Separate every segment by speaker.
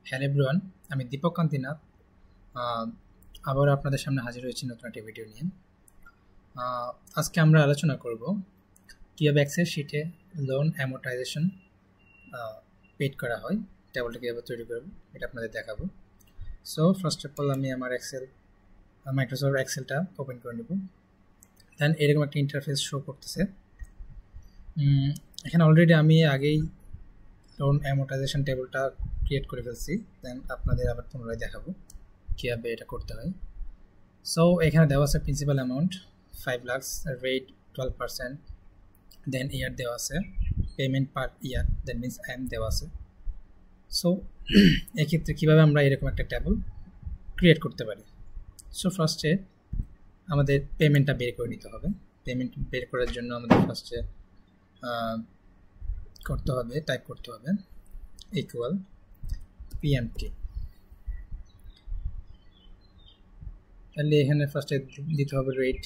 Speaker 1: Hello everyone, আমি দীপক কান্তিনাথ আবার আপনাদের সামনে হাজির হয়েছি নতুন একটি ভিডিও নিয়ে। আজকে আমরা আলোচনা করব কীভাবে এক্সেল শিটে লোন অ্যামোর্টাইজেশন পেড করা হয়, টেবিলটা কীভাবে তৈরি করব এটা আপনাদের দেখাবো। সো ফার্স্ট অফ অল আমি আমার মাইক্রোসফট এক্সেলটা ওপেন করে নেব। দেন এরকম একটা ইন্টারফেস শো করতেছে। এখানে অলরেডি আমি আগেই লোন অ্যামোর্টাইজেশন টেবিলটা ক্রিয়েট করে ফেলছি। দেন আপনাদের আবার পুনরায় দেখাবো কীভাবে এটা করতে হয়। সো এখানে দেওয়া আছে প্রিন্সিপাল অ্যামাউন্ট 5 লাখ, রেট 12%, দেন ইয়ার দেওয়া আছে, payment per year, that means দেওয়া আছে। সো এক্ষেত্রে কীভাবে আমরা এরকম একটা টেবিল ক্রিয়েট করতে পারি। সো ফার্স্টে আমাদের পেমেন্টটা বের করে নিতে হবে। পেমেন্ট বের করার জন্য আমাদের ফার্স্টে টাইপ করতে হবে ইকুয়াল পিএমটি। তাহলে এখানে ফার্স্টে দিতে হবে রেট।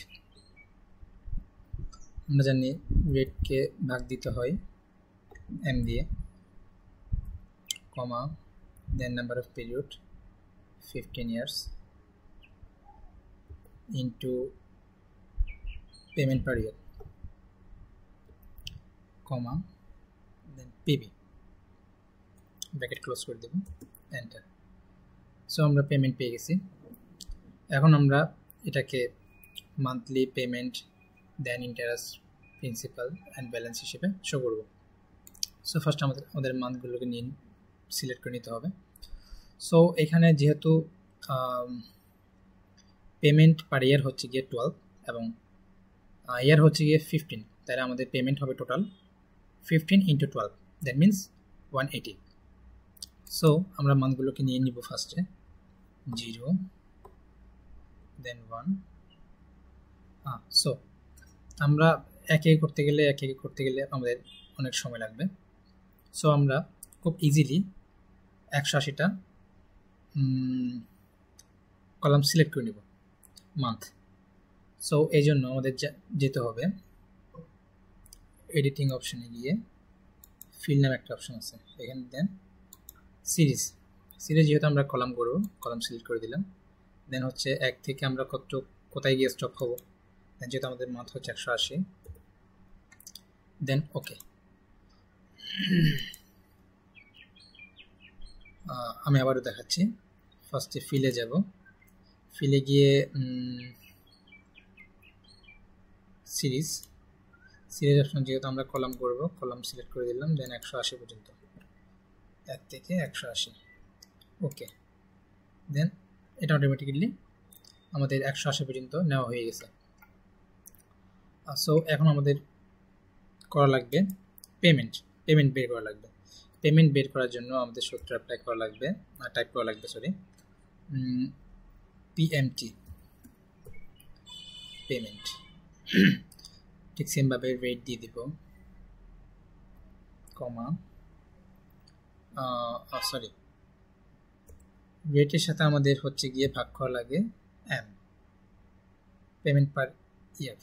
Speaker 1: আমরা জানি রেটকে ভাগ দিতে হয় এম দিয়ে, comma, then number of period 15 years into payment per year, comma, then PB, bracket close করে দেব, এন্টার। সো আমরা পেমেন্ট পেয়ে গেছি। এখন আমরা এটাকে monthly payment, then interest, principal and balance হিসেবে শো করব। সো ফার্স্ট আমাদের মান্থগুলোকে নিয়ে সিলেক্ট করে নিতে হবে। সো এখানে যেহেতু পেমেন্ট পার ইয়ার হচ্ছে গিয়ে 12 এবং ইয়ার হচ্ছে গিয়ে 15, তাহলে আমাদের পেমেন্ট হবে total 15 into 12, that means 180। So আমরা মান্থগুলোকে নিয়ে নিব ফার্স্টে 0, দেন 1। সো আমরা এক এক করতে গেলে আমাদের অনেক সময় লাগবে। সো আমরা খুব ইজিলি 180টা কলাম সিলেক্ট করে নেব মান্থ। সো এই জন্য আমাদের যেতে হবে এডিটিং অপশানে গিয়ে, ফিল নাম একটা অপশান আছে, এখানে দেন সিরিজ যেহেতু আমরা কলাম করব, কলাম সিলেক্ট করে দিলাম। দেন হচ্ছে এক থেকে আমরা কোথায় গিয়ে স্টপ হবো, দেন যেহেতু আমাদের মান্থ হচ্ছে 180, দেন ওকে। আমি আবারও দেখাচ্ছি। ফার্স্টে ফিলে যাব, ফিলে গিয়ে সিরিজ অপশন, যেহেতু আমরা কলাম করব, কলাম সিলেক্ট করে দিলাম। দেন 180 পর্যন্ত, 1 থেকে 180, ওকে। দেন এটা অটোমেটিক্যালি আমাদের 180 পর্যন্ত নেওয়া হয়ে গেছে। সো এখন আমাদের করা লাগবে পেমেন্ট বের করা লাগবে। পেমেন্ট বের করার জন্য আমাদের সূত্র টাইপ করা লাগবে, পিএমটি, পেমেন্ট। ঠিক সেমভাবে রেট দিয়ে দিব, কমা, রেটের সাথে আমাদের হচ্ছে গিয়ে ভাগ করা লাগে M, payment per year,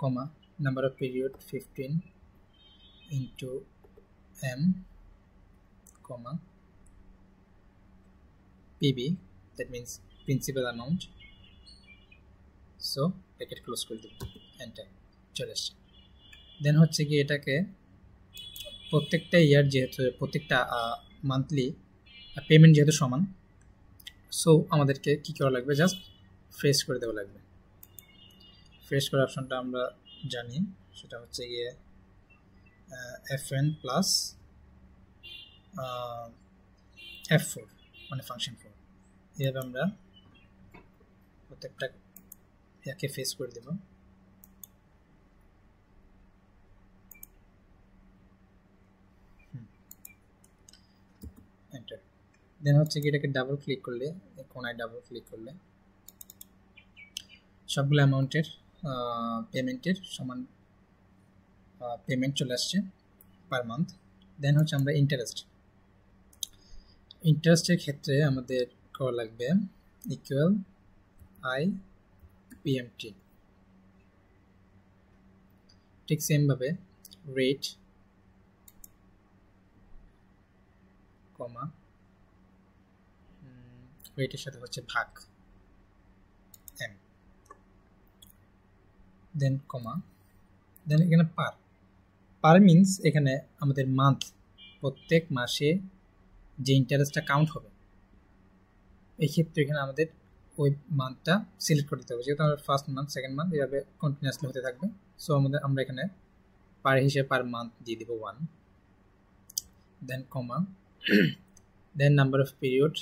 Speaker 1: comma, number of period 15 into M, comma, PB, that means principal amount. So bracket close করে দেব, এন্টার, চলে আসছে। দেন হচ্ছে কি এটাকে প্রত্যেকটা ইয়ার, যেহেতু প্রত্যেকটা মান্থলি পেমেন্ট যেহেতু সমান, সো আমাদেরকে কী করা লাগবে, জাস্ট ফ্রেশ করে দেওয়া লাগবে। ফ্রেশ করার অপশনটা আমরা জানি, সেটা হচ্ছে গিয়ে FN প্লাস F4, মানে ফাংশন 4। এভাবে আমরা প্রত্যেকটা ইয়াকে ফেস করে দেব। এন্টার। দেন হচ্ছে কি এটাকে ডাবল ক্লিক করলে, কোনায় ডাবল ক্লিক করলে সবগুলো অ্যামাউন্টের পেমেন্টের সমান পেমেন্ট চলে আসছে পার মান্থ। দেন হচ্ছে আমরা ইন্টারেস্টের ক্ষেত্রে আমাদের করা লাগবে ইকুয়াল IPMT। ঠিক সেমভাবে রেট, কমা ওয়েটের সাথে হচ্ছে ভাগ m, দেন কমা, দেন এখানে পার মিনস এখানে আমাদের মান্থ, প্রত্যেক মাসে যে ইন্টারেস্টটা কাউন্ট হবে এই ক্ষেত্রে এখানে আমাদের ওই মান্থটা সিলেক্ট করে দিতে হবে, যেহেতু আমাদের ফার্স্ট মান্থ সেকেন্ড মান্থ এভাবে কন্টিনিউয়াসলি হতে থাকবে। সো আমরা এখানে পার হিসেবে পার মান্থ দিয়ে দিব 1, then comma, then number of period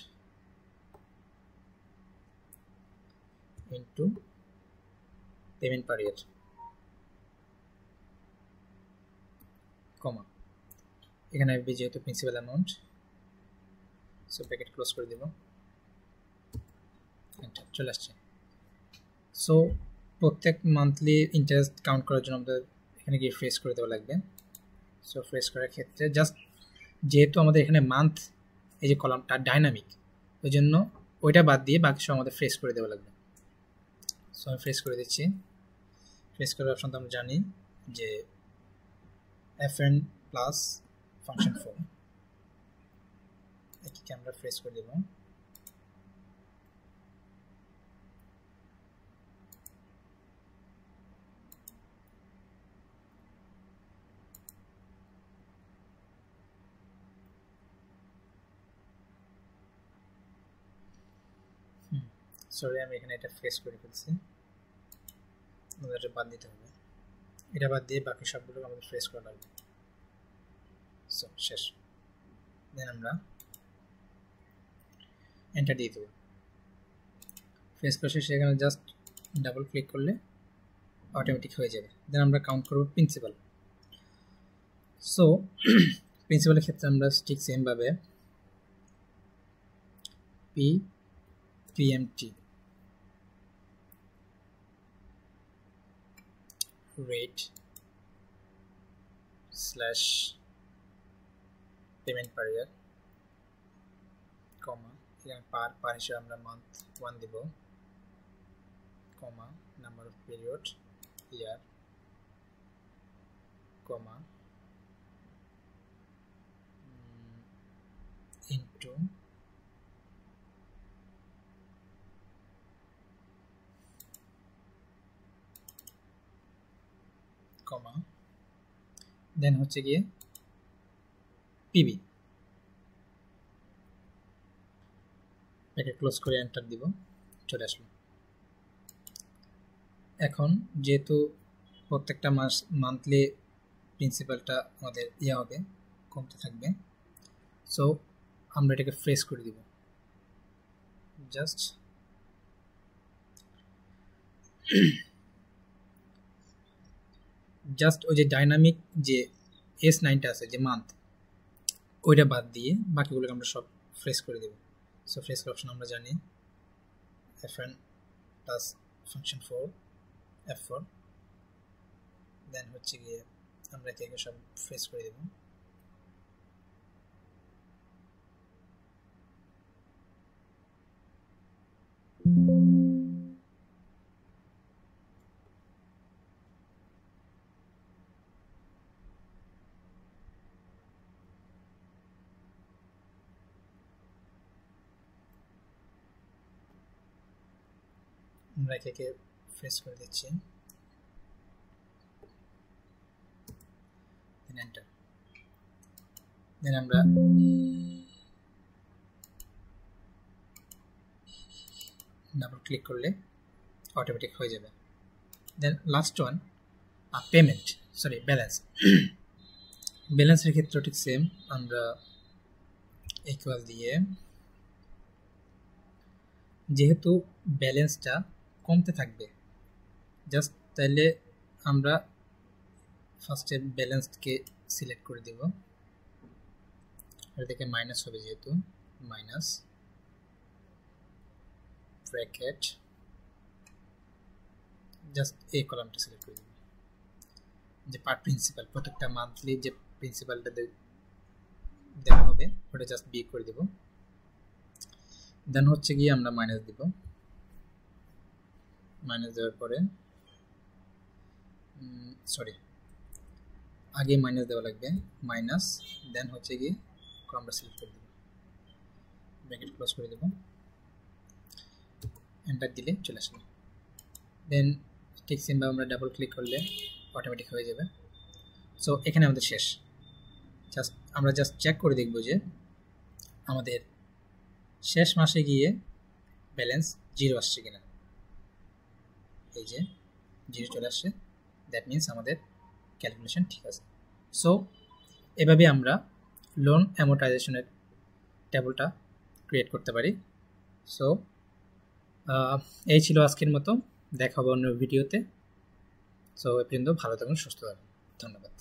Speaker 1: into payment per year, comma, এখানে আসবে যেহেতু principal amount, so bracket close করে দেব, এন্টার, চলে আসছে। সো প্রত্যেক মান্থলি ইন্টারেস্ট কাউন্ট করার জন্য আমাদের এখানে গিয়ে ফ্রেশ করে দেওয়া লাগবে। সো ফ্রেশ করার ক্ষেত্রে জাস্ট যেহেতু আমাদের এখানে মান্থ এই যে কলামটা ডাইনামিক, ওই জন্য ওইটা বাদ দিয়ে বাকি সব আমাদের ফ্রেশ করে দেওয়া লাগবে। সো আমি ফ্রেশ করে দিচ্ছি। ফ্রেশ করার অপশন তো আমরা জানি যে fn প্লাস ফাংশন 4, এটিকে আমরা ফ্রেশ করে দেব। সরি, আমি এখানে এটা ফ্রেশ করে ফেলছি, এটা বাদ দিতে হবে, এটা বাদ দিয়ে বাকি সবগুলো আমাদের ফ্রেশ করা লাগবে। সো শেষ, দেন আমরা এন্টার দিয়ে দেবো। ফ্রেশ করা শেষে এখানে জাস্ট ডাবল ক্লিক করলে অটোমেটিক হয়ে যাবে। দেন আমরা কাউন্ট করব প্রিন্সিপাল। সো প্রিন্সিপালের ক্ষেত্রে আমরা ঠিক সেমভাবে PMT rate slash payment per year, কমা, এখানে পার হিসেবে আমরা মান্থ 1 দিব, comma, number of period year, comma, into comma, then হচ্ছে গিয়ে পিবি, এটাকে ক্লোজ করে এন্টার দিব, চলে আসলো। এখন যেহেতু প্রত্যেকটা মাস মান্থলি প্রিন্সিপালটা আমাদের হবে, কমতে থাকবে, সো আমরা এটাকে ফ্রেশ করে দিব। জাস্ট ওই যে ডাইনামিক যে S9টা আছে যে মান্থ, ওইটা বাদ দিয়ে বাকিগুলোকে আমরা সব ফ্রেশ করে দেব। সো ফ্রেশ অপশন আমরা জানি fn প্লাস ফাংশন 4 f4, দেন হচ্ছে গিয়ে আমরা একে সব ফ্রেশ করে দেব। আমরা একে ফ্রেশ করে দিচ্ছি, এন্টার, দেন আমরা ডাবল ক্লিক করলে অটোমেটিক হয়ে যাবে। Then last one payment, sorry balance. ব্যালেন্সের ক্ষেত্রে ঠিক সেম, আমরা ইকুয়াল দিয়ে যেহেতু ব্যালেন্সটা কমতে থাকবে, জাস্ট তাইলে আমরা ফার্স্টে ব্যালেন্সকে সিলেক্ট করে দেব, এটাকে মাইনাস হবে যেহেতু, মাইনাস ব্র্যাকেট, জাস্ট এই কলামটা সিলেক্ট করে দেব, যে পার প্রিন্সিপাল প্রত্যেকটা মান্থলি যে প্রিন্সিপালটা দেওয়া হবে ওটা জাস্ট বি করে দেব। দেন হচ্ছে গিয়ে আমরা মাইনাস দিব, মাইনাস দেওয়ার পরে সরি আগে মাইনাস দেওয়া লাগবে, মাইনাস, দেন হচ্ছে গিয়ে আমরা সিলেক্ট করে দেব, ব্র্যাকেট ক্লোজ করে দেব, এন্টার দিলে চলে আসবে। দেন টিক সিম্বল আমরা ডাবল ক্লিক করলে অটোমেটিক হয়ে যাবে। সো এখানে আমাদের শেষ। আমরা জাস্ট চেক করে দেখব যে আমাদের শেষ মাসে গিয়ে ব্যালেন্স 0 আসছে কিনা। এই যে 0 চলে আসছে, দ্যাট মিনস আমাদের ক্যালকুলেশন ঠিক আছে। সো এভাবে আমরা লোন অ্যামোর্টাইজেশনের টেবলটা ক্রিয়েট করতে পারি। সো এই ছিল আজকের মতো, দেখা হবে অন্য ভিডিওতে। সো এ পর্যন্ত ভালো থাকুন, সুস্থ থাকুন, ধন্যবাদ।